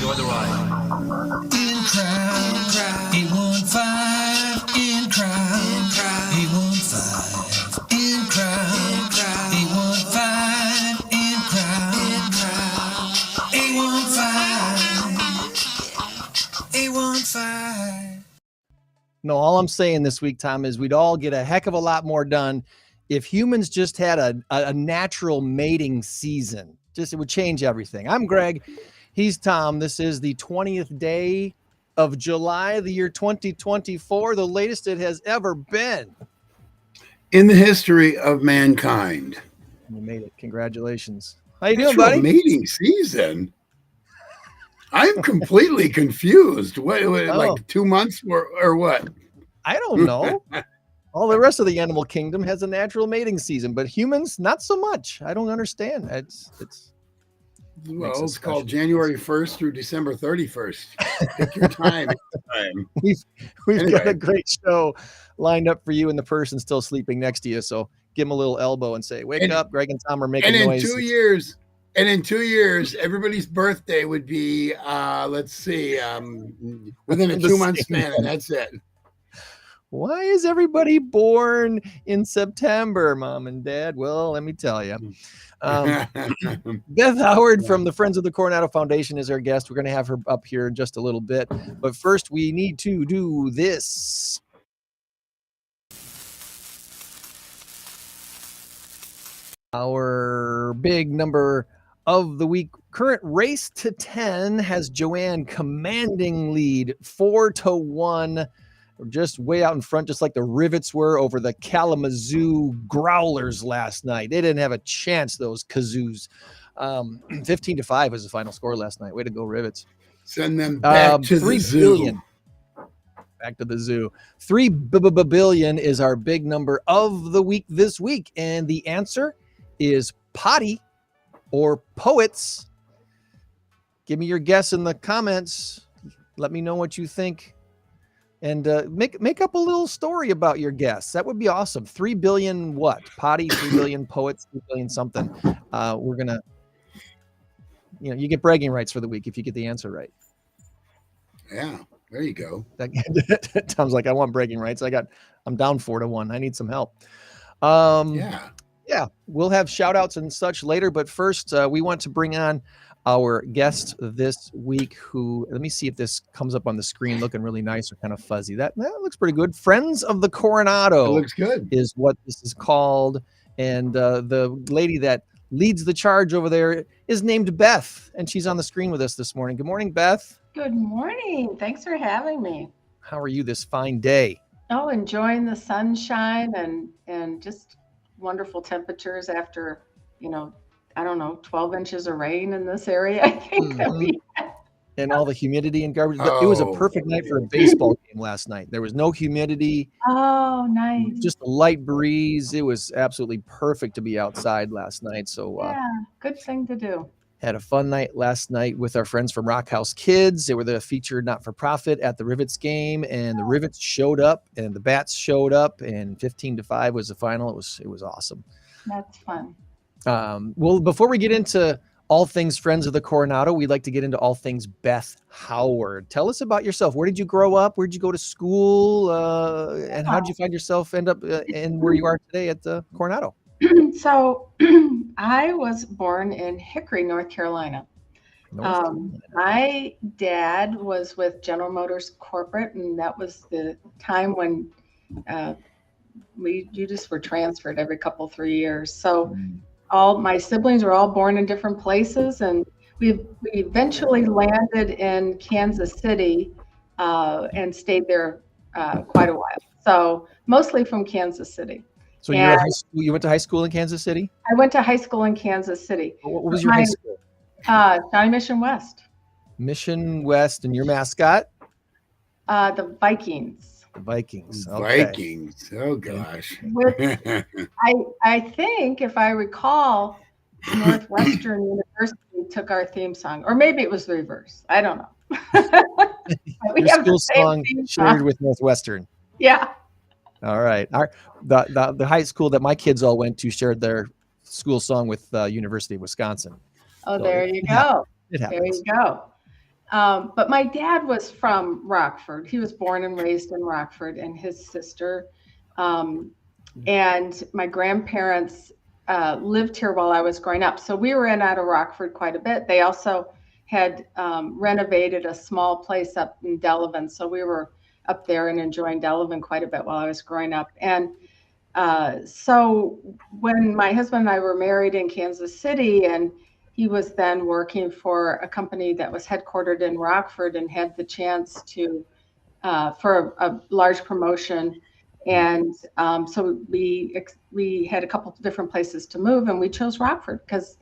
Enjoy the ride. In crowd, 815, in crowd, 815, in crowd, 815, in crowd, 815, 815. No, all I'm saying this week, Tom, is we'd all get a heck of a lot more done if humans just had a natural mating season. Just it would change everything. I'm Greg. He's Tom. This is the 20th day of July, the year 2024, the latest it has ever been. In the history of mankind. You made it. Congratulations. How you doing, buddy? Mating season? I'm completely confused. What, like 2 months or what? I don't know. All the rest of the animal kingdom has a natural mating season, but humans, not so much. I don't understand. Well, it's called January 1st through December 31st. Pick your time. We've got a great show lined up for you and the person still sleeping next to you. So give him a little elbow and say, wake up. Greg and Tom are making noise. And in 2 years, everybody's birthday would be, within a 2 month span, and that's it. Why is everybody born in September, Mom and Dad? Well, let me tell you. Beth Howard from the Friends of the Coronado Foundation is our guest. We're going to have her up here in just a little bit. But first, we need to do this. Our big number of the week. Current race to 10 has Joanne commanding lead 4-1. We're just way out in front, just like the Rivets were over the Kalamazoo Growlers last night. They didn't have a chance, those Kazoos. 15-5 was the final score last night. Way to go, Rivets. Send them back to the zoo. Back to the zoo. 3 billion is our big number of the week this week. And the answer is potty or poets. Give me your guess in the comments. Let me know what you think. And make up a little story about your guess. That would be awesome. 3 billion what? Potty, 3 billion poets, 3 billion something. We're going to, you get bragging rights for the week if you get the answer right. Yeah, there you go. Tom's like, I want bragging rights. I'm down 4-1. I need some help. Yeah, we'll have shout outs and such later. But first, we want to bring on our guest this week who, let me see if this comes up on the screen looking really nice or kind of fuzzy. That looks pretty good. Friends of the Coronado. It looks good. Is what this is called. And the lady that leads the charge over there is named Beth, and she's on the screen with us this morning. Good morning, Beth. Good morning. Thanks for having me. How are you this fine day? Oh, enjoying the sunshine and just wonderful temperatures after, 12 inches of rain in this area, I think. And all the humidity and garbage. It was a perfect night for a baseball game last night. There was no humidity. Oh, nice. Just a light breeze. It was absolutely perfect to be outside last night. So yeah, good thing to do. Had a fun night last night with our friends from Rock House Kids. They were the featured not-for-profit at the Rivets game, and the Rivets showed up and the Bats showed up, and 15-5 was the final. It was awesome. That's fun. Well, before we get into all things Friends of the Coronado, we'd like to get into all things Beth Howard. Tell us about yourself. Where did you grow up? Where did you go to school? And how did you find yourself end up in where you are today at the Coronado? So I was born in Hickory, North Carolina. My dad was with General Motors Corporate, and that was the time when you just were transferred every 3 years. So all my siblings were all born in different places, and we eventually landed in Kansas City and stayed there quite a while. So mostly from Kansas City. So you went to high school in Kansas City? I went to high school in Kansas City. What was your high school? Johnny Mission West. Mission West, and your mascot? The Vikings. The Vikings. Okay. Vikings. Oh gosh. I think, if I recall, Northwestern University took our theme song, or maybe it was the reverse. I don't know. Your school song shared with Northwestern. Yeah. All right. The high school that my kids all went to shared their school song with University of Wisconsin. Oh, so there you go. It happens. There you go. But my dad was from Rockford. He was born and raised in Rockford, and his sister. And my grandparents lived here while I was growing up. So we were in out of Rockford quite a bit. They also had renovated a small place up in Delavan. So we were up there and enjoying Delavan quite a bit while I was growing up. And so when my husband and I were married in Kansas City, and he was then working for a company that was headquartered in Rockford and had the chance to, for a large promotion. And so we had a couple of different places to move, and we chose Rockford because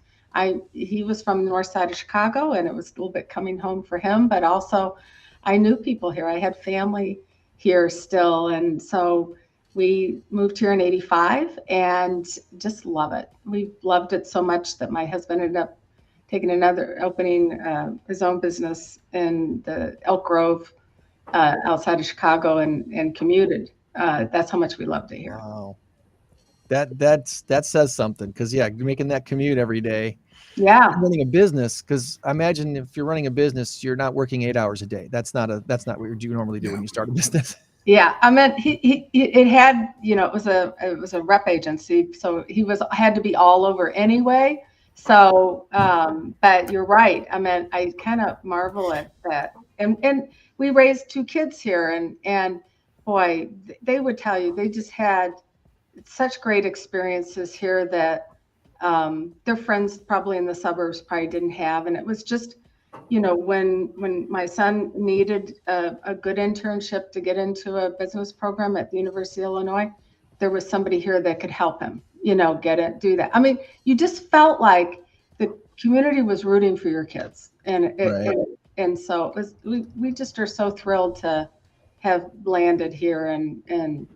he was from the north side of Chicago, and it was a little bit coming home for him, but also I knew people here. I had family here still. And so we moved here in 85 and just love it. We loved it so much that my husband ended up opening his own business in the Elk Grove outside of Chicago and commuted. That's how much we loved it here. Wow. That says something, because you're making that commute every day. Yeah. Running a business, because I imagine if you're running a business, you're not working 8 hours a day. That's not what you normally do when you start a business. Yeah, I mean, it had, it was a rep agency, so he had to be all over anyway. So, but you're right. I mean, I kind of marvel at that. And we raised 2 kids here, and boy, they would tell you they just had such great experiences here that their friends probably in the suburbs probably didn't have. And it was just, when my son needed a good internship to get into a business program at the University of Illinois, there was somebody here that could help him, do that. I mean, you just felt like the community was rooting for your kids. And and so it was, we just are so thrilled to have landed here and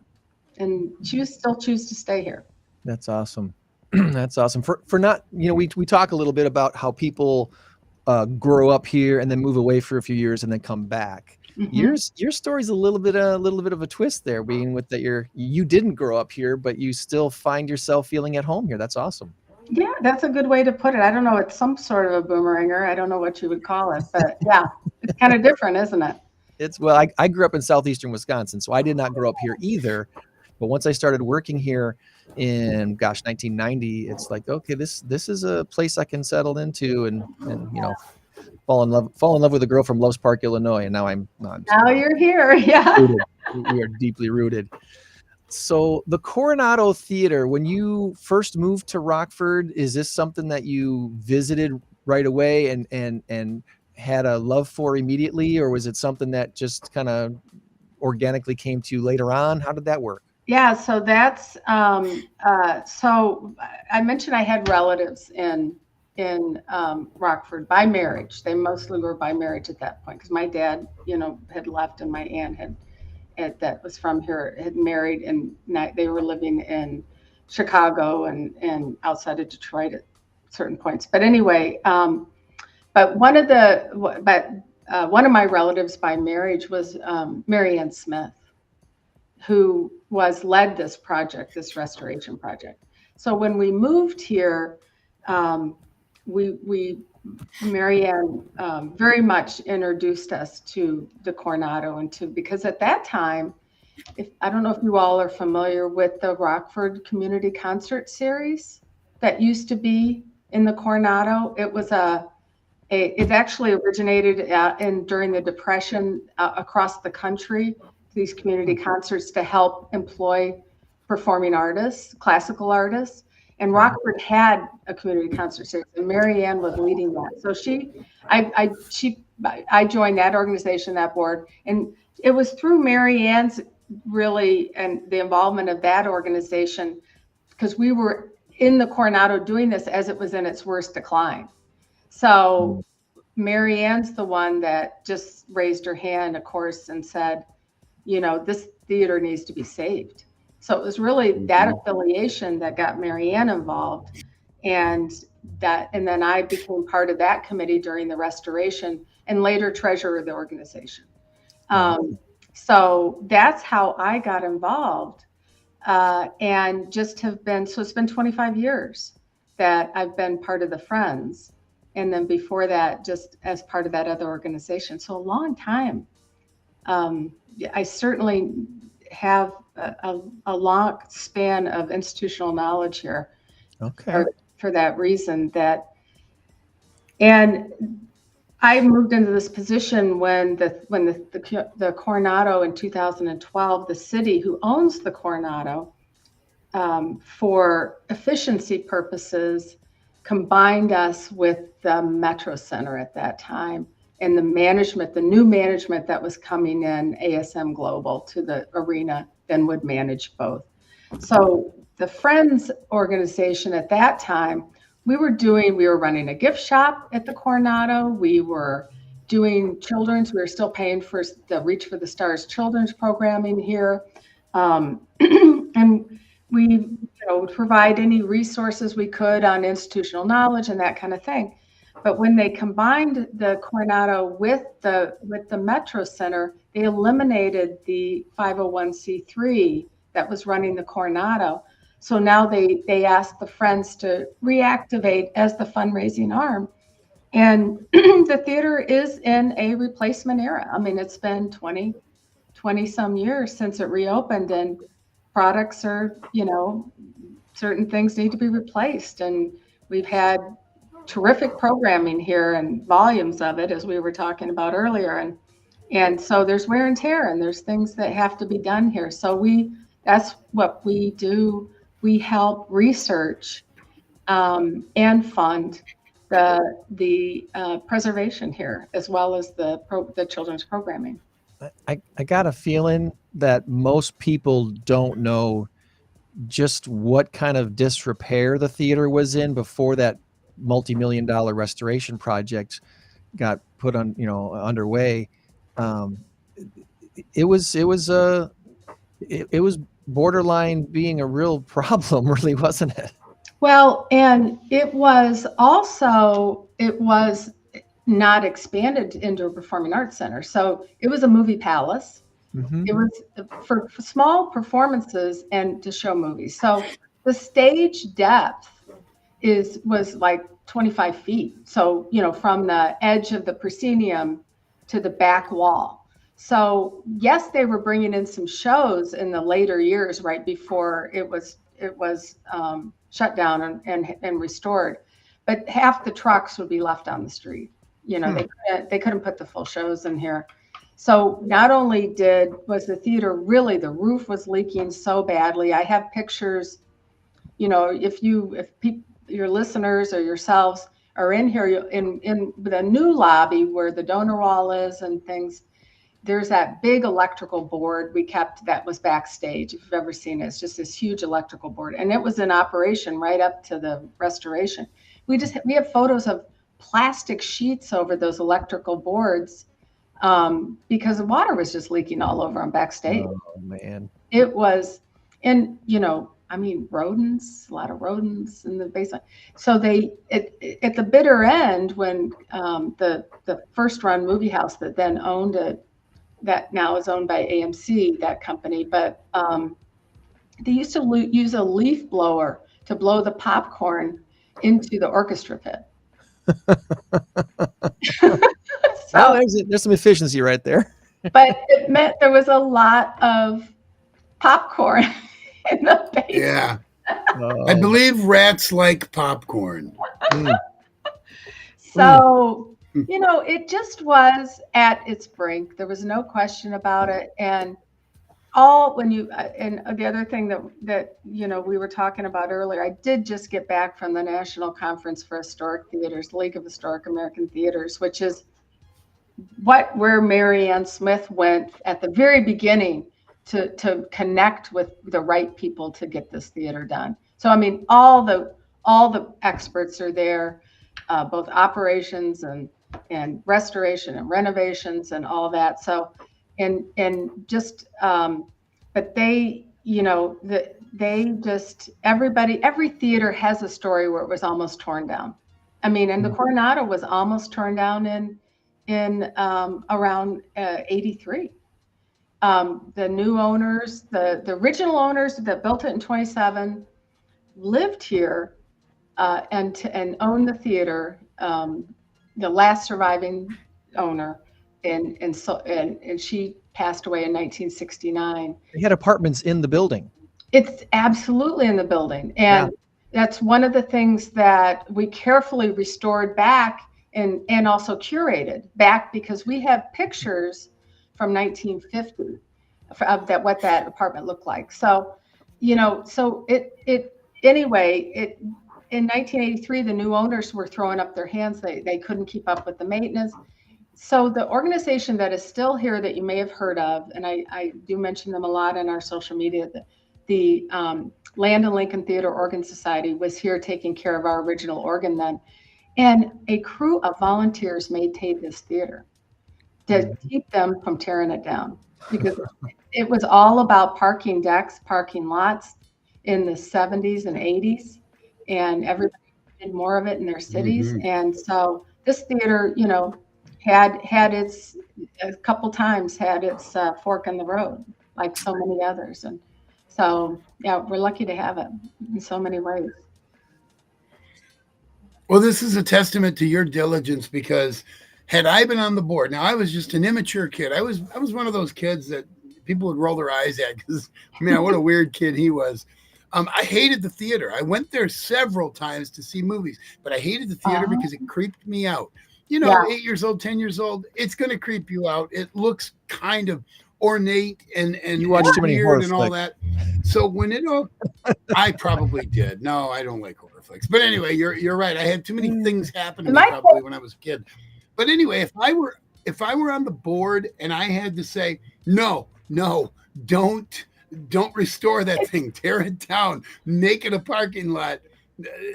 still choose to stay here. That's awesome. That's awesome. For not, we talk a little bit about how people grow up here and then move away for a few years and then come back. Mm-hmm. Your story's a little bit of a twist there, being with that you didn't grow up here, but you still find yourself feeling at home here. That's awesome. Yeah, that's a good way to put it. I don't know. It's some sort of a boomeranger. I don't know what you would call it, but yeah, it's kind of different, isn't it? I grew up in southeastern Wisconsin, so I did not grow up here either. But once I started working here in 1990, it's like, okay, this is a place I can settle into and fall in love with a girl from Loves Park, Illinois, and now you're here. Yeah. We are deeply rooted. So the Coronado Theater, when you first moved to Rockford, is this something that you visited right away and had a love for immediately, or was it something that just kind of organically came to you later on? How did that work? Yeah, so that's so I mentioned I had relatives in Rockford by marriage. They mostly were by marriage at that point because my dad, had left, and my aunt that was from here had married, and they were living in Chicago and outside of Detroit at certain points. But anyway, but one of my relatives by marriage was Mary Ann Smith, who led this restoration project. So when we moved here, Mary Ann very much introduced us to the Coronado because at that time, I don't know if you all are familiar with the Rockford Community Concert Series that used to be in the Coronado. It was it actually originated during the Depression across the country. These community concerts to help employ performing artists, classical artists. And Rockford had a community concert series, and Mary Ann was leading that. So I joined that organization, that board, and it was through Mary Ann's really and the involvement of that organization, because we were in the Coronado doing this as it was in its worst decline. So Mary Ann's the one that just raised her hand, of course, and said, this theater needs to be saved. So it was really that affiliation that got Mary Ann involved, and then I became part of that committee during the restoration and later treasurer of the organization. So that's how I got involved, and just have been. So it's been 25 years that I've been part of the Friends, And then before that, just as part of that other organization. So a long time. I certainly have a long span of institutional knowledge here. Okay. For that reason and I moved into this position when the Coronado in 2012, the city who owns the Coronado, for efficiency purposes, combined us with the Metro Center at that time, and the new management that was coming in, ASM Global, to the arena, then would manage both. So the Friends organization at that time, we were running a gift shop at the Coronado. We were doing children's. We were still paying for the Reach for the Stars children's programming here. And we would provide any resources we could on institutional knowledge and that kind of thing. But when they combined the Coronado with the Metro Center, they eliminated the 501c3 that was running the Coronado. So now they asked the Friends to reactivate as the fundraising arm. And the theater is in a replacement era. I mean, it's been 20 some years since it reopened, and products are, certain things need to be replaced. And we've had terrific programming here and volumes of it, as we were talking about earlier. And so there's wear and tear, and there's things that have to be done here. So that's what we do. We help research and fund the preservation here, as well as the children's programming. I got a feeling that most people don't know just what kind of disrepair the theater was in before that multi-million-dollar restoration project got put on, underway. It was borderline being a real problem, really, wasn't it? Well, and it was not expanded into a performing arts center. So it was a movie palace. Mm-hmm. It was for small performances and to show movies. So the stage depth was like 25 feet. So, from the edge of the proscenium to the back wall. So yes, they were bringing in some shows in the later years, right before it was shut down and restored. But half the trucks would be left on the street. They couldn't put the full shows in here. So not only was the theater really, the roof was leaking so badly. I have pictures, if your listeners or yourselves are in here, in the new lobby where the donor wall is and things, there's that big electrical board we kept that was backstage. If you've ever seen it, it's just this huge electrical board. And it was in operation right up to the restoration. We have photos of plastic sheets over those electrical boards because the water was just leaking all over them backstage. Oh, man. It was, and rodents, a lot of rodents in the basement. So at the bitter end, when the first run movie house that then owned it, that now is owned by AMC, that company, but they used to use a leaf blower to blow the popcorn into the orchestra pit. So, there's some efficiency right there. But it meant there was a lot of popcorn in the basement. Yeah. I believe rats like popcorn. So, it just was at its brink. There was no question about it. And the other thing that we were talking about earlier, I did just get back from the National Conference for Historic Theaters, League of Historic American Theaters, which is where Mary Ann Smith went at the very beginning to connect with the right people to get this theater done. So all the experts are there, both operations and restoration and renovations and all that. So but every theater has a story where it was almost torn down. And the Coronado was almost torn down in around 83. The new owners, the original owners that built it in 27 lived here and owned the theater the last surviving owner, and she passed away in 1969. They had apartments in the building. It's absolutely in the building, and that's one of the things that we carefully restored back and also curated back, because we have pictures from 1950 of that, what that apartment looked like. So, so it anyway, in 1983, the new owners were throwing up their hands. They couldn't keep up with the maintenance. So the organization that is still here that you may have heard of, and I do mention them a lot in our social media, the Land and Lincoln Theater Organ Society was here taking care of our original organ then. And a crew of volunteers maintained this theater to keep them from tearing it down, because it was all about parking decks, parking lots in the 70s and 80s, and everybody did more of it in their cities. And so this theater, had its, a couple times had its fork in the road, like so many others. And so, yeah, we're lucky to have it in so many ways. Well, this is a testament to your diligence, because had I been on the board, now I was just an immature kid. I was one of those kids that people would roll their eyes at, because, man, what a weird kid he was. I hated the theater. I went there several times to see movies, but I hated the theater because it creeped me out. 8 years old, 10 years old, it's going to creep you out. It looks kind of ornate and you watch too many horror and all that. So when I probably did. No, I don't like horror flicks. But anyway, you're right. I had too many things happen to me probably when I was a kid. But anyway, if I were on the board and I had to say, no, don't restore that thing, tear it down, make it a parking lot,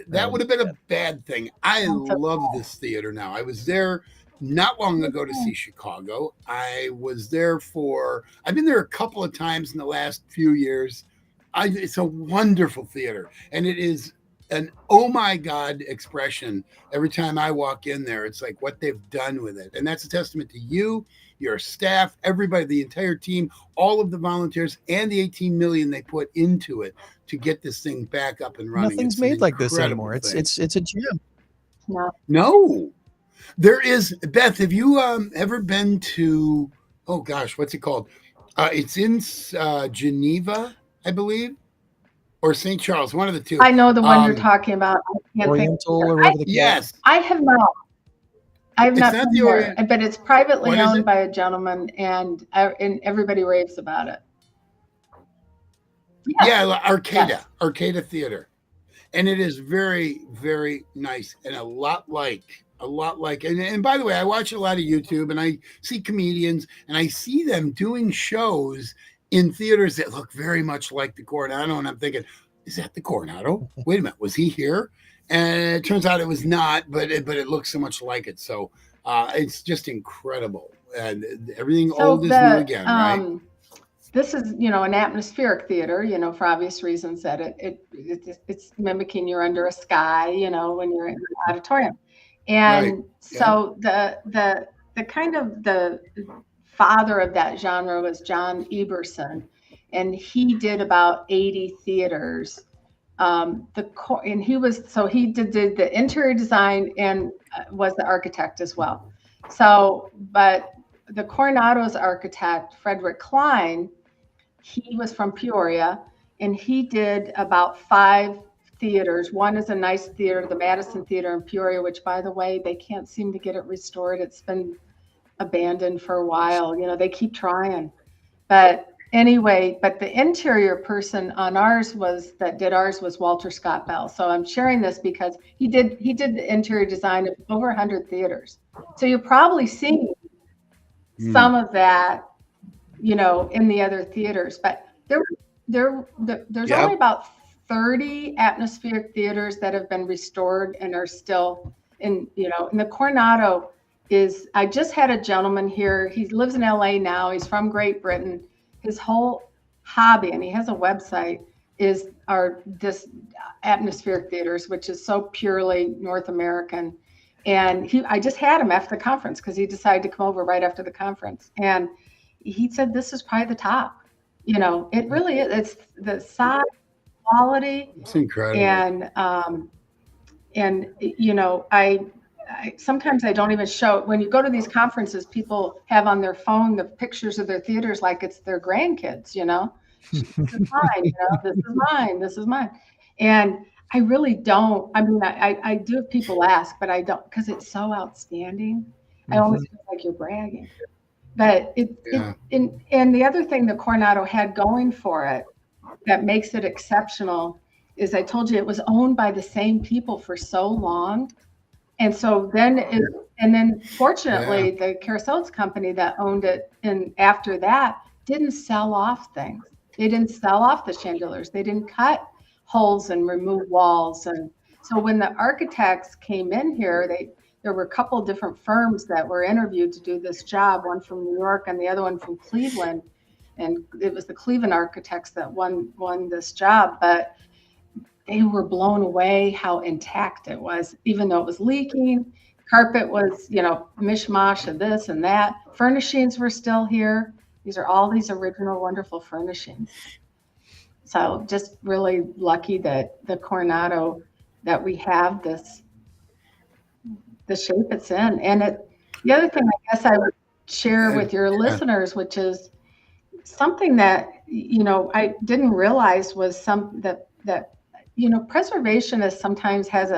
that would have been a bad thing. I love this theater now. I was there not long ago to see Chicago. I've been there a couple of times in the last few years. It's a wonderful theater, and it is an oh my God expression every time I walk in there. It's like what they've done with it. And that's a testament to you, your staff, everybody, the entire team, all of the volunteers, and the 18 million they put into it to get this thing back up and running. Nothing's made like this anymore. It's a gem. No. There is, Beth, have you ever been to, oh gosh, what's it called? It's in Geneva, I believe, or St. Charles, one of the two. I know the one you're talking about. Oriental or whatever. Yes. I have not. I have not been there, but it's privately owned by a gentleman, and everybody raves about it. Yeah, Arcata Theater. And it is very, very nice, and a lot like, and by the way, I watch a lot of YouTube, and I see comedians, and I see them doing shows in theaters that look very much like the Coronado, and I'm thinking, is that the Coronado? Wait a minute, was he here? And it turns out it was not, but it looks so much like it. So it's just incredible, and everything old is new again, right? This is, an atmospheric theater, for obvious reasons that it's mimicking you're under a sky, when you're in the auditorium. And so the kind of the father of that genre was John Eberson, and he did about 80 theaters. And he did the interior design and was the architect as well. So, but the Coronado's architect, Frederick Klein, he was from Peoria, and he did about 5 theaters. One is a nice theater, the Madison Theater in Peoria, which, by the way, they can't seem to get it restored. It's been abandoned for a while. They keep trying. But anyway, the interior person on ours was Walter Scott Bell. So I'm sharing this because he did the interior design of over 100 theaters. So you're probably seeing some of that, in the other theaters. But there's only about 30 atmospheric theaters that have been restored and are still in, and the Coronado I just had a gentleman here. He lives in LA now. He's from Great Britain. His whole hobby, and he has a website, is this atmospheric theaters, which is so purely North American. And I just had him after the conference because he decided to come over right after the conference. And he said, this is probably the top. It really is. It's the size, quality. It's incredible. And sometimes I don't even show. When you go to these conferences, people have on their phone the pictures of their theaters like it's their grandkids, This is mine, this is mine, this is mine. And I really don't. I mean, I do if people ask, but I don't, because it's so outstanding. I always feel like you're bragging. But and the other thing that Coronado had going for it that makes it exceptional is, I told you, it was owned by the same people for so long. And so then fortunately, the Carousels company that owned it, and after that, didn't sell off things. They didn't sell off the chandeliers. They didn't cut holes and remove walls. And so when the architects came in here, there were a couple of different firms that were interviewed to do this job, one from New York and the other one from Cleveland. And it was the Cleveland architects that won this job, but they were blown away how intact it was, even though it was leaking. Carpet was, mishmash of this and that. Furnishings were still here. These are all these original, wonderful furnishings. So just really lucky that the Coronado, that we have the shape it's in. And the other thing I guess I would share with your listeners, which is something that, I didn't realize was that preservation sometimes has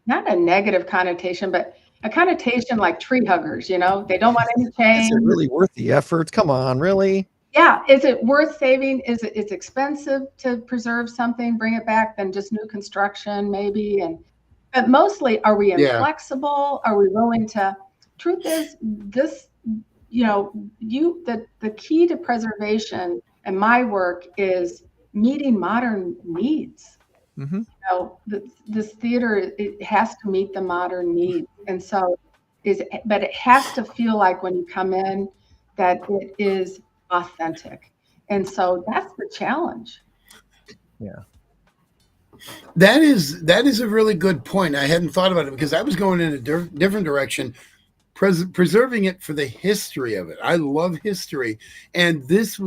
not a negative connotation, but a connotation like tree huggers, they don't want any change. Is it really worth the effort? Come on, really? Yeah. Is it worth saving? It's expensive to preserve something, bring it back than just new construction maybe. But mostly, are we inflexible? Are we willing to? Truth is, this, the key to preservation and my work is meeting modern needs. Mm-hmm. This theater, it has to meet the modern needs, and so but it has to feel like when you come in that it is authentic, and so that's the challenge. Yeah. That is a really good point. I hadn't thought about it because I was going in a different direction, preserving it for the history of it. I love history, and it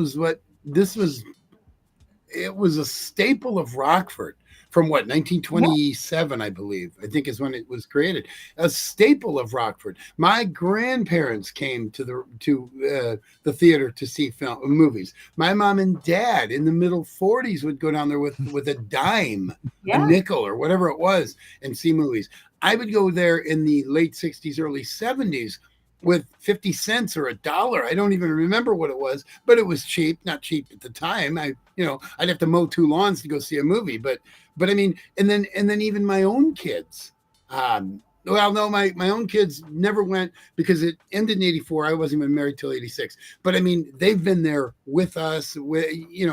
was a staple of Rockford from 1927, I believe, I think is when it was created. A staple of Rockford. My grandparents came to the theater to see movies. My mom and dad in the middle 40s would go down there with a dime, a nickel or whatever it was, and see movies. I would go there in the late 60s, early 70s with 50 cents or $1. I don't even remember what it was, but it was cheap. Not cheap at the time. I'd have to mow 2 lawns to go see a movie, but I mean, and then even my own kids. My own kids never went because it ended in 84. I wasn't even married till 86. But I mean, they've been there with us,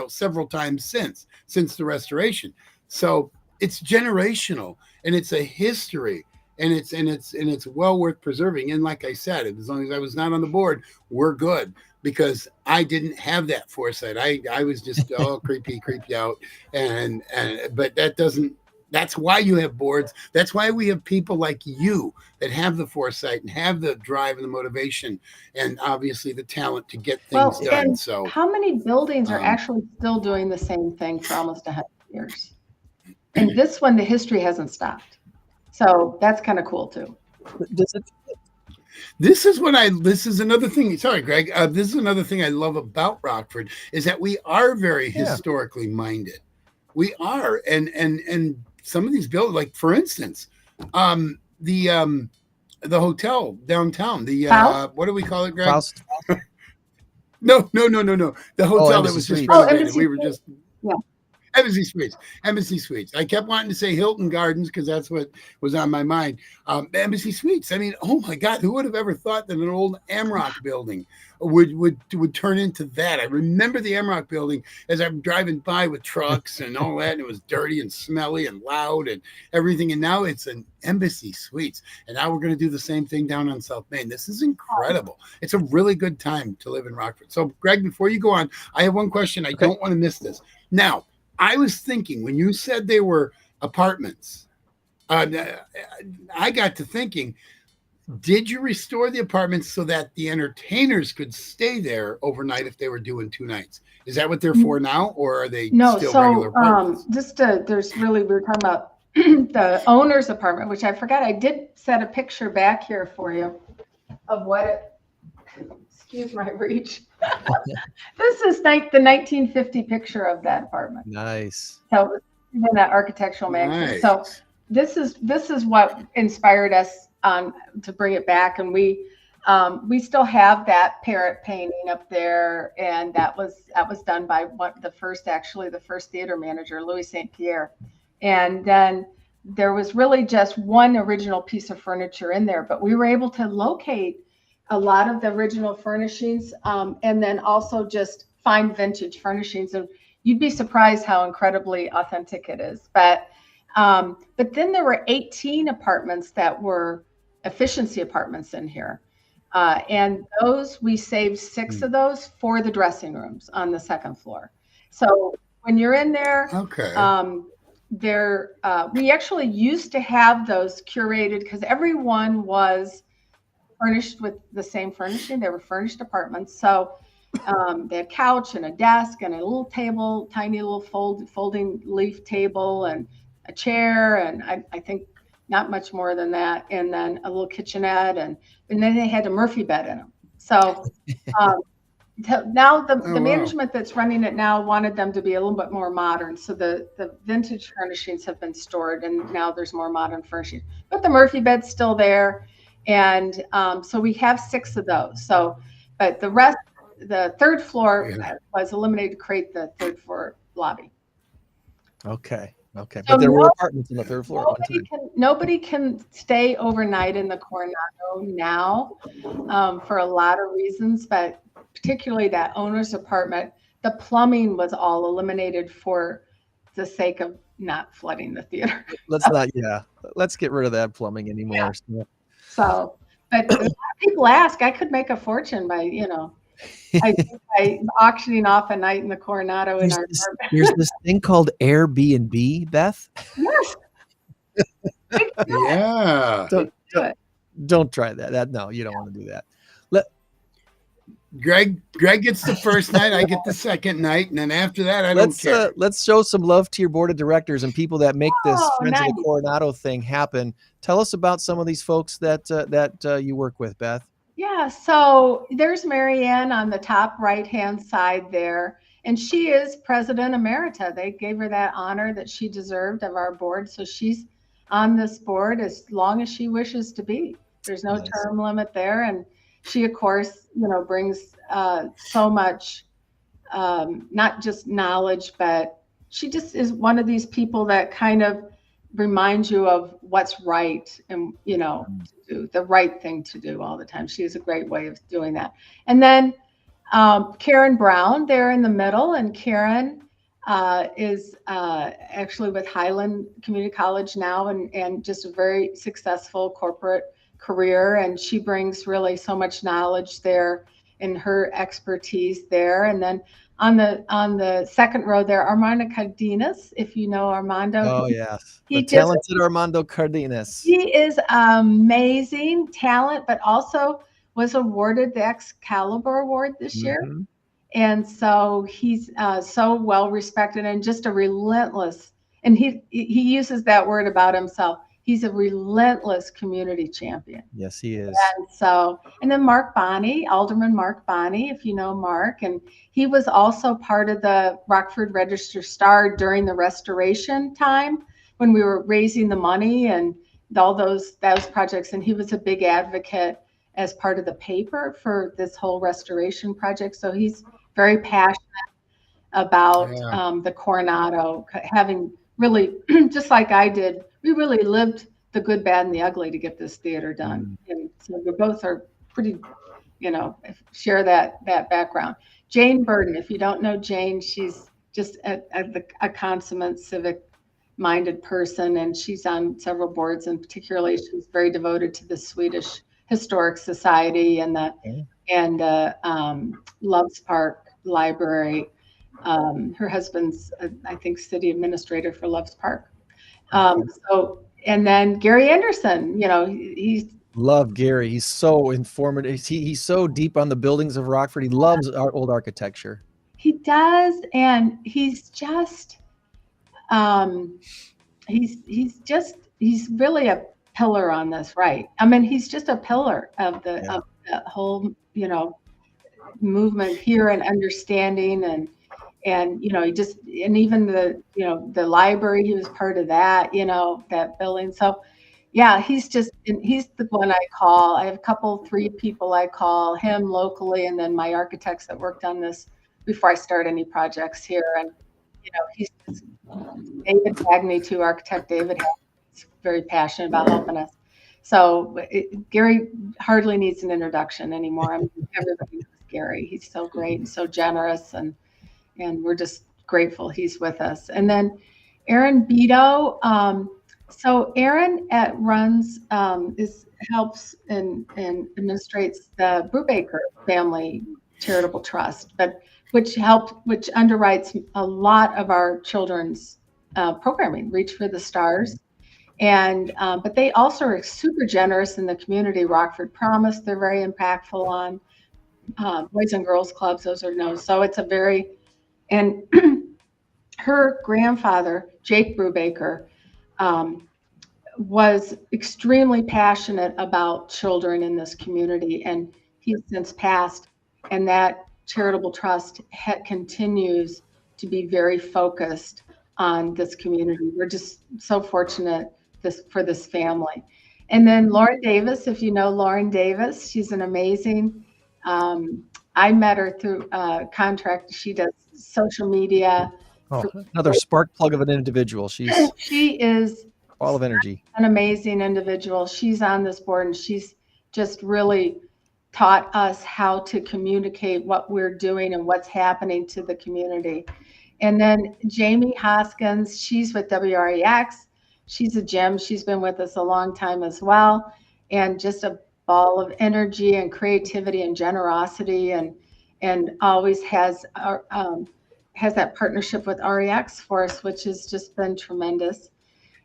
several times since the restoration. So it's generational, and it's a history. And it's well worth preserving. And like I said, as long as I was not on the board, we're good, because I didn't have that foresight. I was just creeped out. But that's why you have boards. That's why we have people like you that have the foresight and have the drive and the motivation and obviously the talent to get things done. And so how many buildings are actually still doing the same thing for almost 100 years? And this one, the history hasn't stopped. So that's kind of cool too. This is another thing. Sorry, Greg. This is another thing I love about Rockford is that we are very historically minded. We are, and some of these buildings, like for instance, the hotel downtown. What do we call it, Greg? Faust? No. The hotel that was just renovated. We were just. Yeah. Embassy Suites. I kept wanting to say Hilton Gardens because that's what was on my mind. Embassy Suites. I mean, oh my God, who would have ever thought that an old Amrock building would turn into that? I remember the Amrock building as I'm driving by with trucks and all that, and it was dirty and smelly and loud and everything. And now it's an Embassy Suites. And now we're going to do the same thing down on South Main. This is incredible. It's a really good time to live in Rockford. So, Greg, before you go on, I have one question. I don't want to miss this. Now, I was thinking when you said they were apartments, I got to thinking, did you restore the apartments so that the entertainers could stay there overnight if they were doing 2 nights? Is that what they're for now, or are they still regular apartments? We were talking about the owner's apartment, which I forgot. I did set a picture back here for you of what it, excuse my reach. This is like the 1950 picture of that apartment. Nice. So in that architectural magazine. Nice. So this is what inspired us to bring it back, and we still have that parrot painting up there, and that was done by the first theater manager, Louis St. Pierre. And then there was really just one original piece of furniture in there, but we were able to locate a lot of the original furnishings, and then also just find vintage furnishings. And you'd be surprised how incredibly authentic it is. But then there were 18 apartments that were efficiency apartments in here. And those, we saved 6 of those for the dressing rooms on the second floor. So when you're in there, Okay. We actually used to have those curated because everyone was furnished with the same furnishing. They were furnished apartments. So they had a couch and a desk and a little table, tiny little folding leaf table and a chair. And I think not much more than that. And then a little kitchenette. And then they had a Murphy bed in them. So now the management that's running it now wanted them to be a little bit more modern. So the vintage furnishings have been stored, and now there's more modern furnishings. But the Murphy bed's still there. And so we have 6 of those. So, but the rest, the third floor was eliminated to create the third floor lobby. Okay. So But there were apartments on the third floor. Nobody can stay overnight in the Coronado now for a lot of reasons, but particularly that owner's apartment, the plumbing was all eliminated for the sake of not flooding the theater. Let's get rid of that plumbing anymore. Yeah. So, but a lot of people ask, I could make a fortune by, by auctioning off a night in the Coronado in our apartment. There's this thing called Airbnb, Beth. Yes. Yeah. Don't try that. No, you don't want to do that. Greg gets the first night, I get the second night, and then after that, I don't care. Let's show some love to your board of directors and people that make this Friends nice. of the Coronado thing happen. Tell us about some of these folks that you work with, Beth. Yeah, so there's Marianne on the top right-hand side there, and she is President Emerita. They gave her that honor that she deserved of our board, so she's on this board as long as she wishes to be. There's no term limit there, and she, of course, brings so much, not just knowledge, but she just is one of these people that kind of reminds you of what's right and, to do the right thing to do all the time. She has a great way of doing that. And then Karen Brown there in the middle, and Karen is actually with Highland Community College now and just a very successful corporate career, and she brings really so much knowledge there and her expertise there. And then on the second row there, Armando Cardenas, if you know Armando. Oh yes, the talented Armando Cardenas. He is amazing talent, but also was awarded the Excalibur Award this year. And so he's so well respected and just a relentless, and he uses that word about himself. He's a relentless community champion. Yes, he is. And then Mark Bonney, Alderman Mark Bonney, if you know Mark, and he was also part of the Rockford Register Star during the restoration time when we were raising the money and all those projects. And he was a big advocate as part of the paper for this whole restoration project. So he's very passionate about the Coronado, having really, just like I did, we really lived the good, bad, and the ugly to get this theater done. And so we both are pretty, share that background. Jane Burden, if you don't know Jane, she's just a consummate civic-minded person, and she's on several boards, and particularly she's very devoted to the Swedish Historic Society and Loves Park Library. Her husband's, I think, city administrator for Loves Park. And then Gary Anderson, he's love Gary. He's so informative. He's so deep on the buildings of Rockford. He loves our old architecture. He does, and he's just he's really a pillar on this, right? I mean, he's just a pillar of the whole, movement here and understanding and even the library, he was part of that, that building. So yeah, he's the one I call. I have three people I call, him locally, and then my architects that worked on this before I start any projects here. And he's David Hagney too, architect David Hagney, is very passionate about helping us. So Gary hardly needs an introduction anymore. I mean, everybody knows Gary. He's so great and so generous, and we're just grateful he's with us. And then Erin Beto. So Erin helps and administrates the Brubaker Family Charitable Trust, which underwrites a lot of our children's programming, Reach for the Stars. And but they also are super generous in the community. Rockford Promise, they're very impactful on Boys and Girls Clubs. Those are known. So it's and her grandfather, Jake Brubaker, was extremely passionate about children in this community, and he's since passed. And that charitable trust continues to be very focused on this community. We're just so fortunate for this family. And then Lauren Davis, if you know Lauren Davis, she's an amazing. I met her through a contract. She does social media. Oh, another spark plug of an individual. She is all of energy. An amazing individual. She's on this board, and she's just really taught us how to communicate what we're doing and what's happening to the community. And then Jamie Hoskins, she's with WREX. She's a gem. She's been with us a long time as well, and just a ball of energy and creativity and generosity, and always has that partnership with REX for us, which has just been tremendous.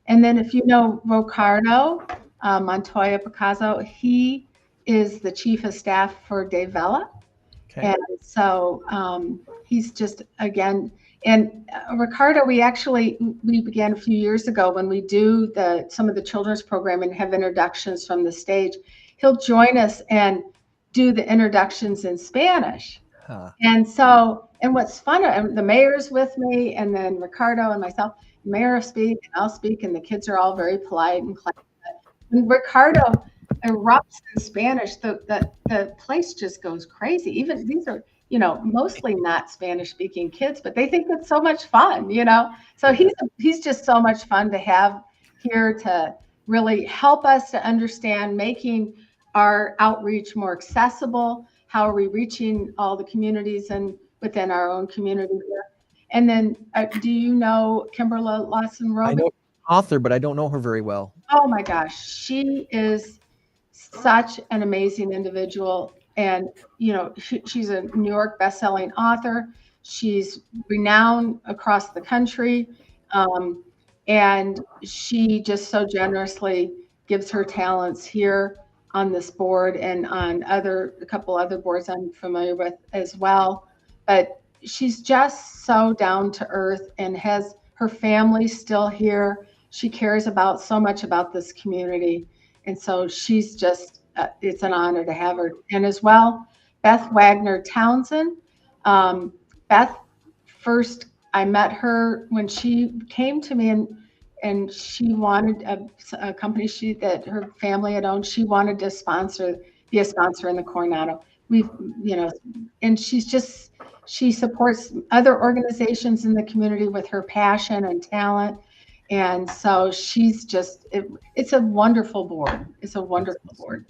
And then if you know Ricardo Montoya Picasso, he is the chief of staff for Dave Vela. Okay. And so he's just, again, and Ricardo, we began a few years ago when we do some of the children's program and have introductions from the stage. He'll join us and do the introductions in Spanish. Huh. And what's fun, the mayor's with me, and then Ricardo and myself, the mayor will speak, and I'll speak, and the kids are all very polite and clapping. When Ricardo erupts in Spanish, the place just goes crazy. Even these are, mostly not Spanish speaking kids, but they think it's so much fun, So he's just so much fun to have here to really help us to understand making our outreach more accessible. How are we reaching all the communities and within our own community here? And then, do you know Kimberly Lawson-Rogan? I know author, but I don't know her very well. Oh my gosh, she is such an amazing individual, and she's a New York best-selling author. She's renowned across the country, and she just so generously gives her talents here on this board and on a couple other boards I'm familiar with as well. But she's just so down to earth and has her family still here. She cares so much about this community. And so she's just, it's an honor to have her. And as well, Beth Wagner Townsend. Beth, first, I met her when she came to me and she wanted a company that her family had owned. She wanted to be a sponsor in the Coronado. And she supports other organizations in the community with her passion and talent. And so she's it's a wonderful board. It's a wonderful board.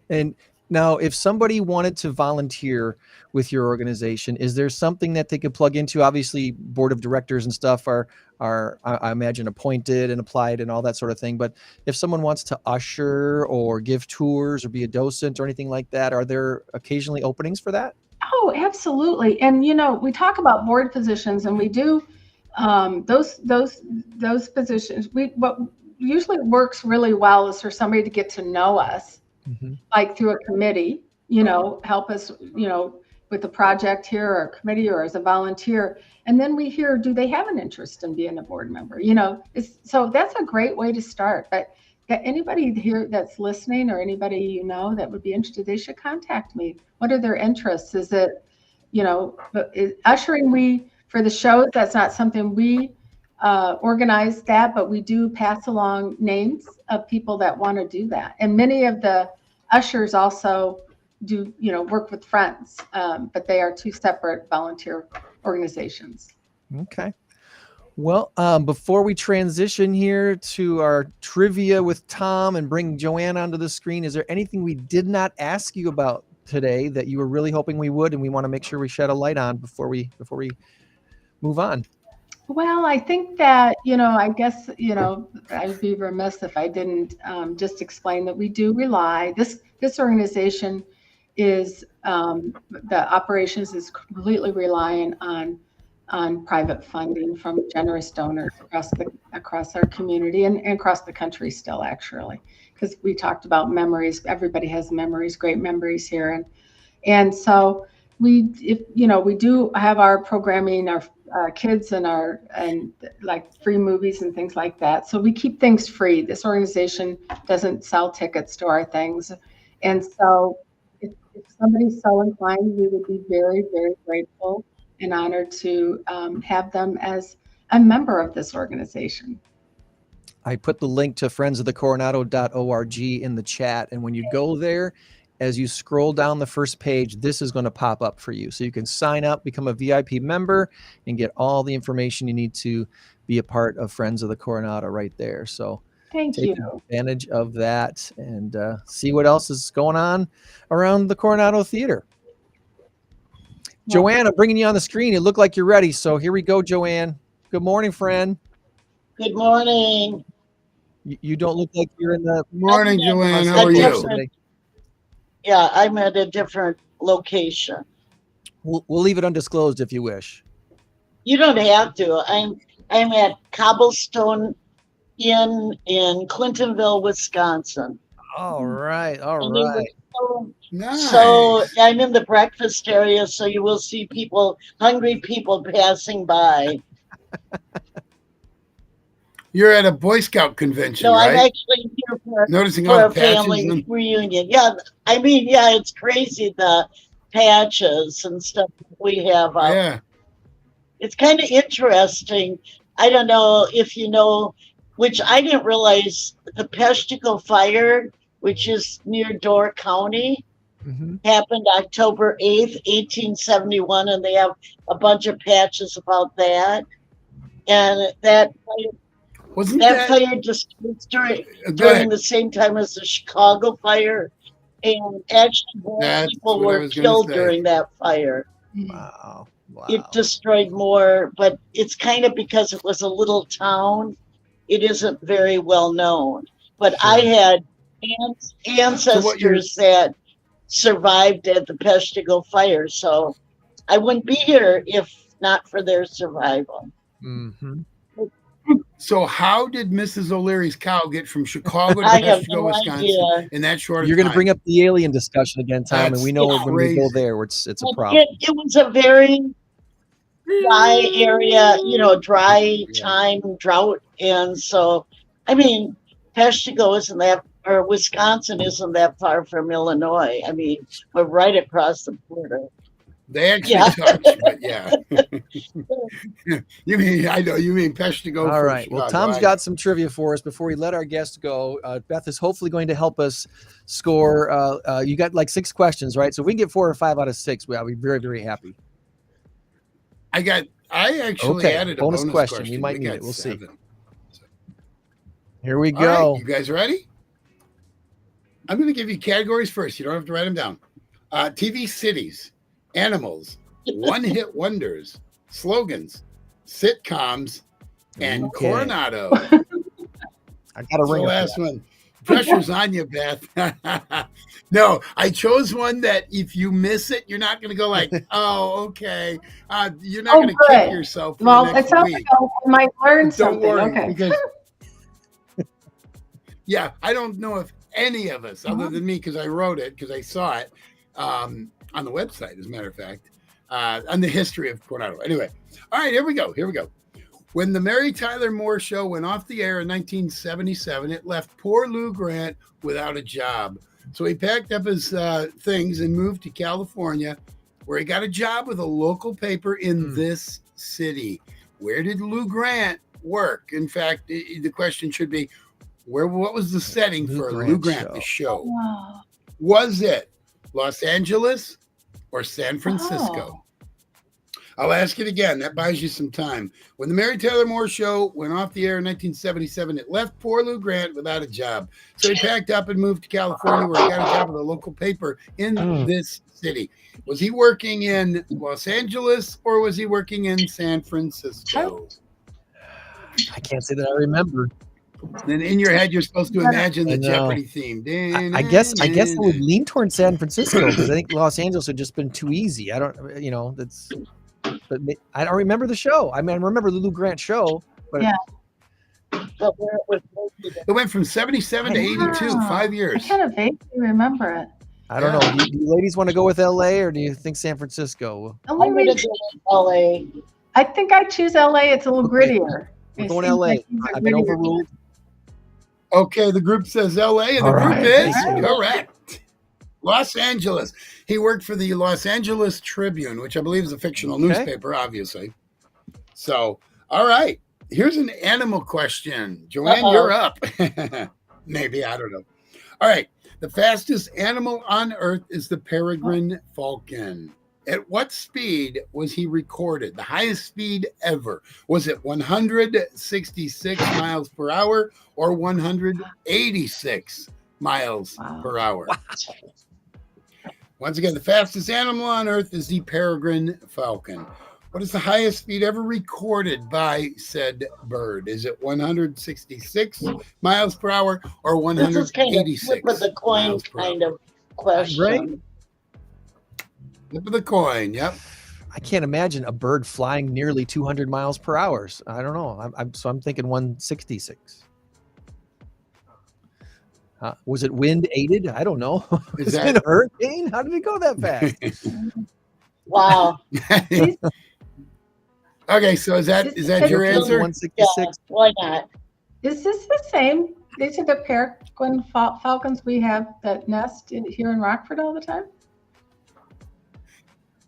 And now, if somebody wanted to volunteer with your organization, is there something that they could plug into? Obviously, board of directors and stuff are I imagine appointed and applied and all that sort of thing. But if someone wants to usher or give tours or be a docent or anything like that, are there occasionally openings for that? Oh, absolutely. And we talk about board positions, and we do those positions. What usually works really well is for somebody to get to know us. Mm-hmm. Like through a committee, help us, with a project here or a committee or as a volunteer. And then we hear, do they have an interest in being a board member? So that's a great way to start. But anybody here that's listening or anybody that would be interested, they should contact me. What are their interests? Is it, ushering for the shows, that's not something we organize that, but we do pass along names of people that want to do that. And many of the ushers also do, work with Friends, but they are two separate volunteer organizations. Okay. Well, before we transition here to our trivia with Tom and bring Joanne onto the screen, is there anything we did not ask you about today that you were really hoping we would, and we want to make sure we shed a light on before we move on? Well, I think that, I guess, I'd be remiss if I didn't just explain that we do rely, this organization is, the operations is completely reliant on private funding from generous donors across our community and across the country still, actually, because we talked about memories. Everybody has memories, great memories here. And so we do have our programming, our kids and like free movies and things like that. So we keep things free. This organization doesn't sell tickets to our things. And so if somebody's so inclined, we would be very, very grateful and honored to have them as a member of this organization. I put the link to friendsofthecoronado.org in the chat. And when you go there, as you scroll down the first page, this is going to pop up for you. So you can sign up, become a VIP member, and get all the information you need to be a part of Friends of the Coronado right there. So Thank take you. advantage of that and see what else is going on around the Coronado Theater. Joanne, I'm bringing you on the screen. You look like you're ready. So here we go, Joanne. Good morning, friend. Good morning. You don't look like you're in the Morning, Joanne. How are you? Yeah, I'm at a different location. We'll leave it undisclosed if you wish. You don't have to. I'm at Cobblestone Inn in Clintonville, Wisconsin. All right. Nice. So I'm in the breakfast area, so you will see hungry people passing by. You're at a Boy Scout convention, No, right? I'm actually here Noticing for all a the patches family and reunion. Yeah, it's crazy, the patches and stuff we have up. yeah. It's kind of interesting. I don't know if you know, which I didn't realize, the Peshtigo fire, which is near Door County, happened October 8th, 1871, and they have a bunch of patches about that. And that fire just was during the same time as the Chicago fire, and actually more people were killed during that fire. Wow. It destroyed more, but it's kind of because it was a little town. It isn't very well known. But sure. I had ancestors that survived at the Peshtigo fire, so I wouldn't be here if not for their survival. Mm-hmm. So how did Mrs. O'Leary's cow get from Chicago to Peshtigo, Wisconsin in that short of time? You're going to bring up the alien discussion again, Tom, and we know when we go there, it's a problem. It was a very dry area, drought. And so, Peshtigo isn't that, or Wisconsin isn't that far from Illinois. We're right across the border. They actually touch, but yeah. You mean Peshtigo. All right. Well, Tom's got some trivia for us before we let our guest go. Beth is hopefully going to help us score. You got like 6 questions, right? So if we can get 4 or 5 out of 6, I'll be very, very happy. I actually added a bonus question. We might need it. We'll 7. see. Here we go. All right, you guys ready? I'm going to give you categories first. You don't have to write them down. TV cities, animals, one-hit wonders, slogans, sitcoms, and Coronado. I got to ring the last one. Pressure's on you, Beth. No, I chose one that if you miss it, you're not going to go like, oh, okay. You're not going to kick yourself. Well, it sounds like I might learn something. Don't worry, okay. Because, yeah, I don't know if any of us, other than me, because I wrote it, because I saw it, on the website, as a matter of fact, on the history of Coronado. Anyway, all right, here we go. When the Mary Tyler Moore Show went off the air in 1977, it left poor Lou Grant without a job. So he packed up his things and moved to California, where he got a job with a local paper in this city. Where did Lou Grant work? In fact, the question should be, what was the setting for Lou Grant, the show? Wow. Was it Los Angeles or San Francisco? I'll ask it again. That buys you some time. When the Mary Tyler Moore Show went off the air in 1977, it left poor Lou Grant without a job. So he packed up and moved to California, where he got a job with a local paper in this city. Was he working in Los Angeles or was he working in San Francisco? I can't say that I remember. Then in your head, you're supposed to imagine the Jeopardy theme. I guess I would lean towards San Francisco, because I think Los Angeles had just been too easy. I don't, but I don't remember the show. I mean, I remember the Lou Grant show, but it went from 77 to 82, 5 years. I kind of vaguely remember it. I don't know. Do you ladies want to go with LA or do you think San Francisco? I'm going to go LA. I think I choose LA. It's a little grittier. We're going LA. I've been overruled. Okay, the group says LA, and the group is correct. Los Angeles. He worked for the Los Angeles Tribune, which I believe is a fictional newspaper, obviously. So, all right. Here's an animal question. Joanne, you're up. Maybe, I don't know. All right. The fastest animal on Earth is the peregrine falcon. At what speed was he recorded? The highest speed ever. Was it 166 miles per hour or 186 miles per hour? Once again, the fastest animal on Earth is the peregrine falcon. What is the highest speed ever recorded by said bird? Is it 166 miles per hour or 186 This is kind of flip of the coin kind of question. Right? Flip of the coin, yep. I can't imagine a bird flying nearly 200 miles per hour. I don't know. I'm thinking 166. Was it wind aided? I don't know. Is it a hurricane? How did it go that fast? Wow. Okay, so is that your answer? 166. Yeah, why not? Is this the same? These are the peregrine falcons we have that nest here in Rockford all the time?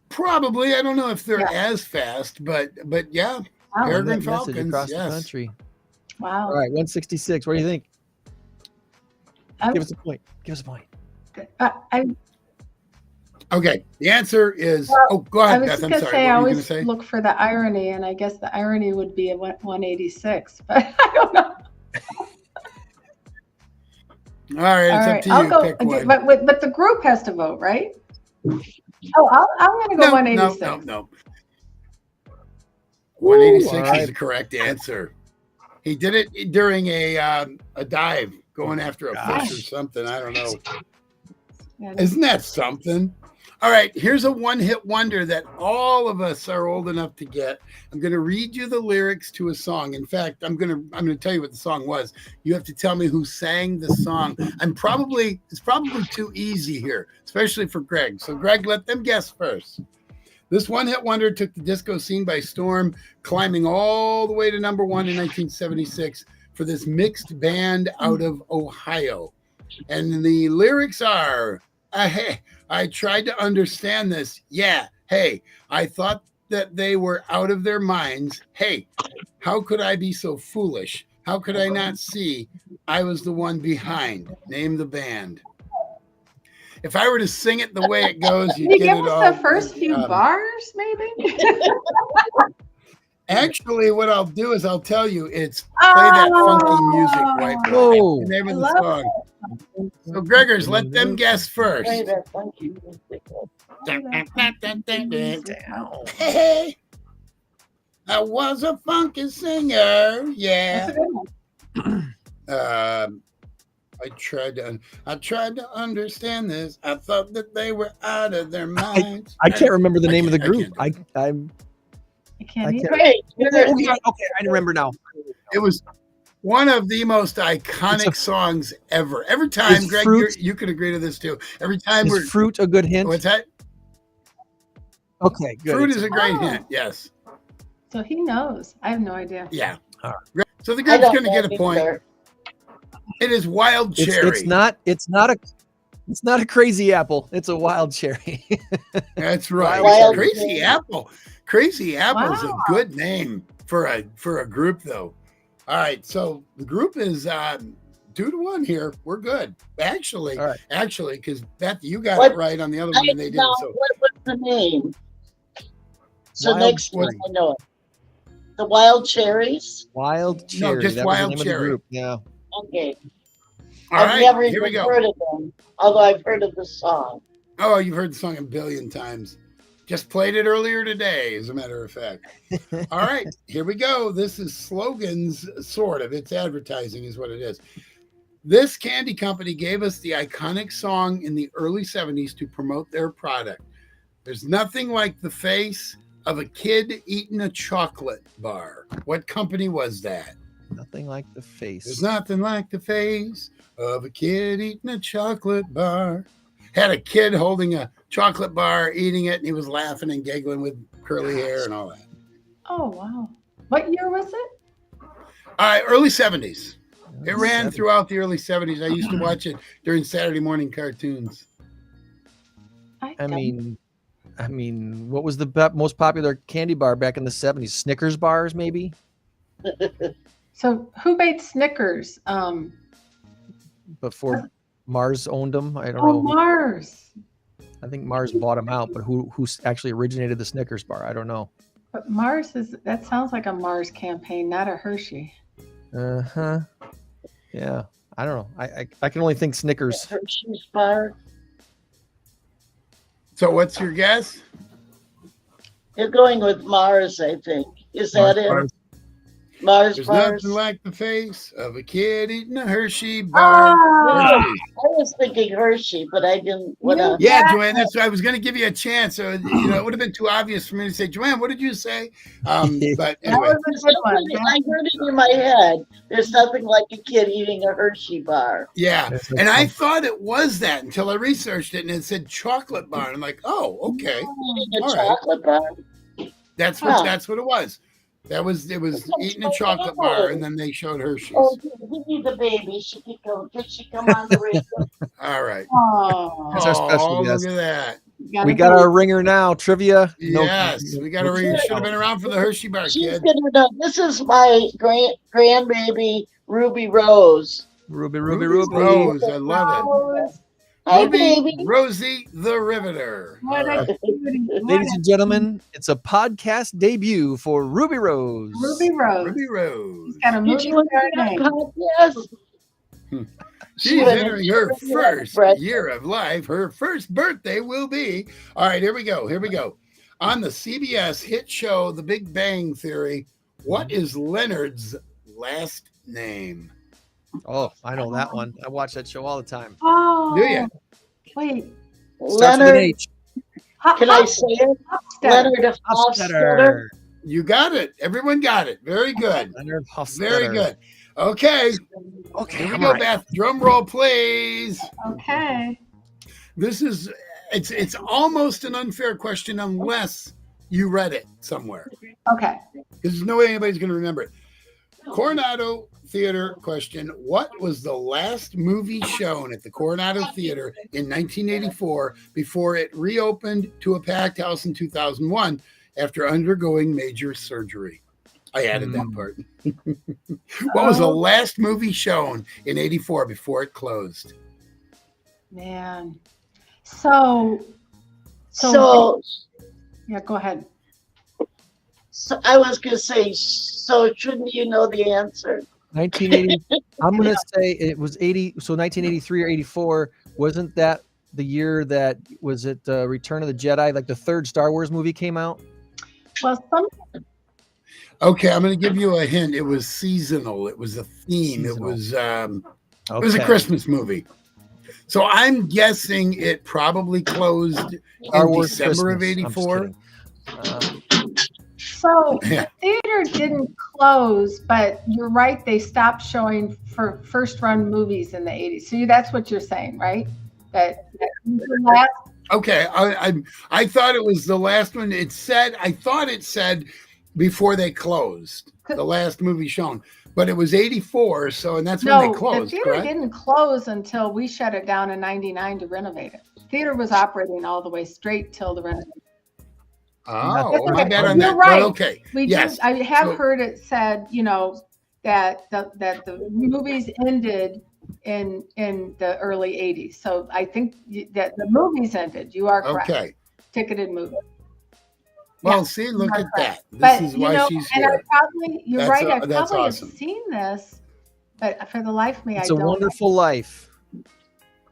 Probably. I don't know if they're as fast, but yeah. Peregrine falcons across the country. Wow. All right, 166. What do you think? Give us a point. Okay, the answer is. Go ahead, Beth. I'm sorry. I always look for the irony, and I guess the irony would be a 186, but I don't know. All right, it's up to you. I'll go, pick one. but the group has to vote, right? Oh, I'm going to go 186. No. 186 is the correct answer. He did it during a dive, going after a fish or something. I don't know. Isn't that something? All right, here's a one-hit wonder that all of us are old enough to get. I'm going to read you the lyrics to a song. In fact, I'm going to tell you what the song was. You have to tell me who sang the song. It's probably too easy here, especially for Greg. So Greg, let them guess first. This one-hit wonder took the disco scene by storm, climbing all the way to number one in 1976 for this mixed band out of Ohio. And the lyrics are, hey, I tried to understand this. Yeah. Hey, I thought that they were out of their minds. Hey, how could I be so foolish? How could I not see I was the one behind? Name the band. If I were to sing it the way it goes, you'd get it all. Give us the first few bars, maybe? Actually, what I'll do is I'll tell you it's play that funky music right now. The name of the song. So, Gregors, let them guess first. Play that funky music. Hey, I was a funky singer. Yeah. I tried to understand this. I thought that they were out of their minds. I can't remember the name of the group. I can't either. Okay, I remember now. It was one of the most iconic songs ever. Every time, Greg, you could agree to this too. Every time is fruit a good hint? What's that? Okay, good. Fruit is a great hint. Yes. So he knows. I have no idea. Yeah. All right. So the I group's don't going to get a point. either. It is wild cherry. It's not a crazy apple. It's a wild cherry. That's right. Wild Crazy cherry. Apple. Crazy Apple is Wow. a good name for a group, though. All right. So the group is 2-1 here. We're good. Actually, All right. because Beth, you got What- it right on the other one, and they didn't. Now, So what was the name? So Wild next cherry. time I know it. The Wild Cherries? Wild cherry. just That was the wild name of the cherry. group. Yeah. Okay. all I've right, never here we even go. heard of them, although I've heard of the song. Oh, you've heard the song a billion times. Just played it earlier today, as a matter of fact. All right, here we go. This is slogans, sort of. It's advertising is what it is. This candy company gave us the iconic song in the early 70s to promote their product. There's nothing like the face of a kid eating a chocolate bar. What company was that? Nothing like the face. There's nothing like the face of a kid eating a chocolate bar. Had a kid holding a chocolate bar, eating it, and he was laughing and giggling with curly hair and all that. Oh, wow. What year was it? Early 70s. It Early ran 70s. throughout the early 70s. I used to watch it during Saturday morning cartoons. I mean, what was the most popular candy bar back in the 70s? Snickers bars, maybe? So who made Snickers? Before Mars owned them. I don't Oh, know. Mars. I think Mars bought them out, but who actually originated the Snickers bar? I don't know. But Mars that sounds like a Mars campaign, not a Hershey. Uh-huh. Yeah. I don't know. I can only think Snickers. Hershey's bar. So what's your guess? They're going with Mars, I think. Is that it? bars. Mars There's bars? nothing like the face of a kid eating a Hershey bar. Ah! Hershey. I was thinking Hershey, but I didn't. What else? Yeah, Yeah. Joanne, that's why I was going to give you a chance. So, it would have been too obvious for me to say, Joanne, what did you say? But That anyway, was a good one. I heard it in my head. There's nothing like a kid eating a Hershey bar. yeah. That's And I fun. thought it was that until I researched it and it said chocolate bar. And I'm like, oh, okay. Eating a All right. chocolate bar. That's Huh. what it was. It was eating a chocolate bar, and then they showed Hershey's. Oh, give me the baby. She could go. Did she come on the radio? All right. Oh, That's our special Oh, guest. look at that. We got our ringer now. Trivia. Yes, we got to read. You should have been around for the Hershey bar, She's kid. gonna know. This is my grandbaby Ruby Rose. Ruby. Rose, I love it. Hi, Ruby baby. Rosie the Riveter. What All a right. cutie. Ladies and gentlemen, it's a podcast debut for Ruby Rose. Ruby Rose. Ruby Rose. She's got a Did movie you star enjoy name. that podcast? She's went entering her into first breath. year of life. Her first birthday will be. All right, here we go. On the CBS hit show, The Big Bang Theory, what is Leonard's last name? Oh, I know that one. I watch that show all the time. Oh. Do ya? Wait. Starts with an Leonard, H. can I say it? Hofstadter. Leonard Hofstadter. You got it. Everyone got it. Very good. Leonard Hofstadter. Very good. Okay, Okay, here we I'm go, all right. Beth. Drum roll, please. Okay. This is it's almost an unfair question unless you read it somewhere, Okay. because there's no way anybody's going to remember it. Coronado Theater question: what was the last movie shown at the Coronado Theater in 1984 before it reopened to a packed house in 2001 after undergoing major surgery? I added that part. What was the last movie shown in 84 before it closed? Man. So So yeah, go ahead. I was gonna say. So shouldn't you know the answer? 1980. I'm gonna say it was 80. So 1983 or 84. Wasn't that the year that was it? Return of the Jedi, like the third Star Wars movie came out. Well, some Okay, I'm going to give you a hint. It was seasonal. It was a theme. Seasonal. It was a Okay. Christmas movie. So I'm guessing it probably closed Star in Wars December of Christmas. I'm just '84. kidding. so Yeah. the theater didn't close, but you're right, they stopped showing for first run movies in the 80s. So that's what you're saying, right? That was the last Okay, I thought it was the last one. I thought it said before they closed, the last movie shown, but it was 84. So, and that's when they closed. The theater correct? didn't close until we shut it down in '99 to renovate it. Theater was operating all the way straight till the renovation. Oh, my bad on You're that. right. But okay, yes, I have heard it said, that the movies ended in the early '80s. So I think that the movies ended. You are correct. Okay. Ticketed movie. Well, see, look at that. But This is why she's and here. You're right. I That's probably awesome. have seen this, but for the life of me, It's I a don't. Wonderful Life.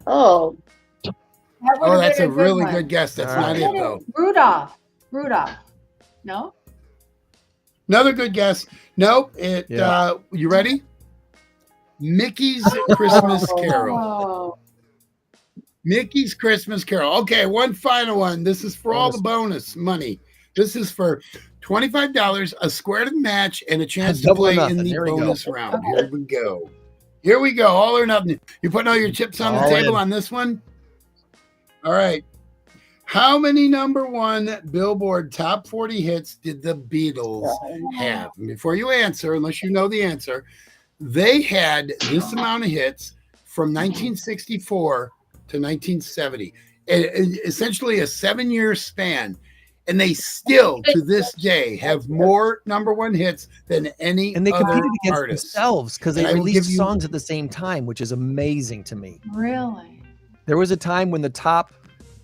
Oh, That That's a really one. good guess. That's All not right. it, though. Rudolph. No? Another good guess. Nope. Yeah. You ready? Mickey's Christmas Carol. Oh. Mickey's Christmas Carol. Okay, one final one. This is for all the bonus money. This is for $25, a square to the match, and a chance to Double or play nothing. in the Here we go. bonus round. Here we go. Here we go. All or nothing. You putting all your chips on the All table in. on this one? All right. How many number one Billboard Top 40 hits did the Beatles have? And before you answer, unless you know the answer, they had this amount of hits from 1964 to 1970, essentially a 7-year span. And they still, to this day, have more number one hits than any And they other competed against artist. themselves because they And I will released give you- songs at the same time, which is amazing to me. Really? There was a time when the top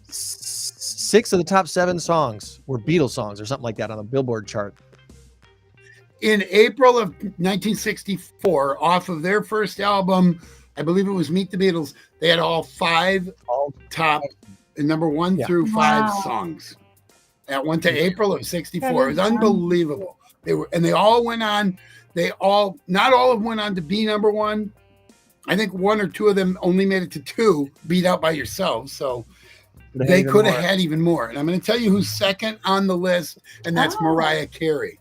6 of the top 7 songs were Beatles songs or something like that on the Billboard chart. In April of 1964, off of their first album, I believe it was Meet the Beatles, they had all 5 top number 1 through 5 songs. That went to April of 64. It was unbelievable. They all went on. Not all of them went on to be number 1. I think 1 or 2 of them only made it to 2, beat out by yourselves. So they could have had even more. And I'm going to tell you who's second on the list, and that's Mariah Carey.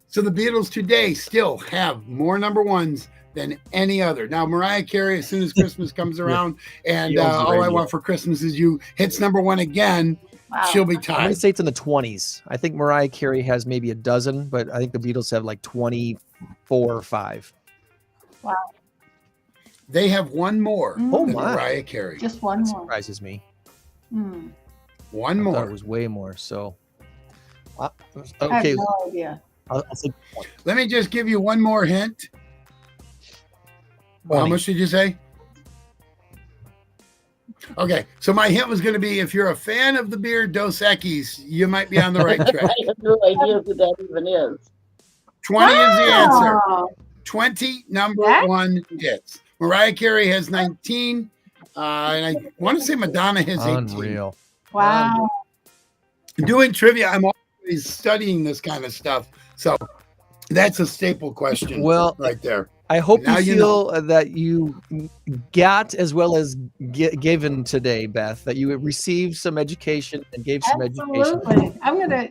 So the Beatles today still have more number ones than any other. Now, Mariah Carey, as soon as Christmas comes around, and All I Want for Christmas Is You hits number 1 again, she'll be I'm tied. going to say it's in the 20s. I think Mariah Carey has maybe a dozen, but I think the Beatles have like 24 or 5. Wow. They have one more than my. Mariah Carey. Just one That more. surprises me. Hmm. One I thought more. it was way more. So, I okay. have no idea. I'll say Let me just give you one more hint. How 20. much did you say? Okay, so my hint was going to be if you're a fan of the beer Dos Equis, you might be on the right track. I have no idea who that even is. 20 is the answer. Oh, 20 number That- 1 hits. Mariah Carey has 19. And I want to say Madonna has 18. Unreal. wow. Doing trivia, I'm always studying this kind of stuff. So that's a staple question Well, right there. I hope Now you you feel that you got as well as given today, Beth, that you received some education and gave some education. Absolutely. I'm going to,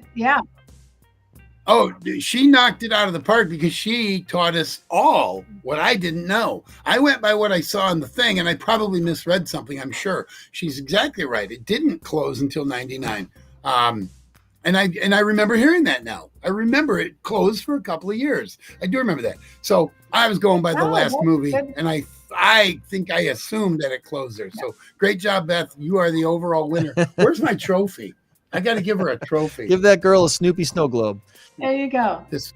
Oh, she knocked it out of the park because she taught us all what I didn't know. I went by what I saw in the thing, and I probably misread something, I'm sure. She's exactly right. It didn't close until 99. And I remember hearing that now. I remember it closed for a couple of years. I do remember that. So I was going by the last that's movie, good. and I think I assumed that it closed there. So great job, Beth. You are the overall winner. Where's my trophy? I got to give her a trophy. Give that girl a Snoopy snow globe. there you go. This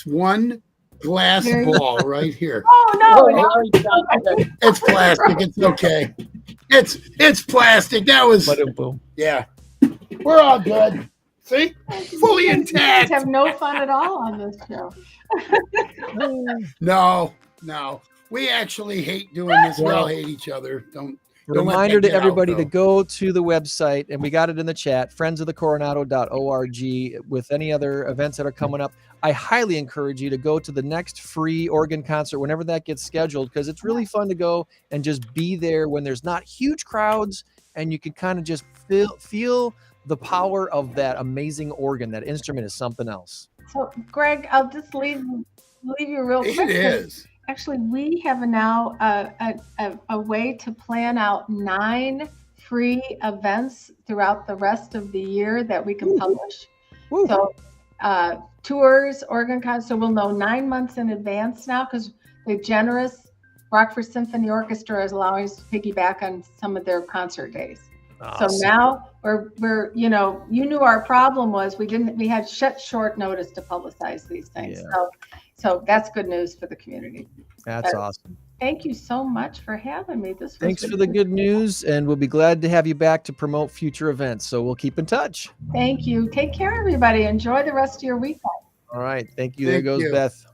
one glass There you ball right here. Oh, Oh, no. now he's got it. It's plastic. It's okay. It's plastic. That was Boom. yeah. We're all good. See, fully You guys intact. have no fun at all on this show. No. We actually hate doing this. We all hate each other. Don't let Reminder that to get out, everybody to though. go to the website, and we got it in the chat, friendsofthecoronado.org, with any other events that are coming up. I highly encourage you to go to the next free organ concert whenever that gets scheduled, because it's really fun to go and just be there when there's not huge crowds, and you can kind of just feel the power of that amazing organ. That instrument is something else. So, Greg, I'll just leave you real quick. It is. Actually, we have now a way to plan out 9 free events throughout the rest of the year that we can publish. Woo. So tours, organ concerts, so we'll know 9 months in advance now because the generous Rockford Symphony Orchestra is allowing us to piggyback on some of their concert days. Awesome. So now we're you knew our problem was we had short notice to publicize these things. Yeah. So that's good news for the community. That's awesome. Thank you so much for having me. Thanks for the good news, and we'll be glad to have you back to promote future events. So we'll keep in touch. Thank you. Take care, everybody. Enjoy the rest of your weekend. All right. Thank you. There goes Beth.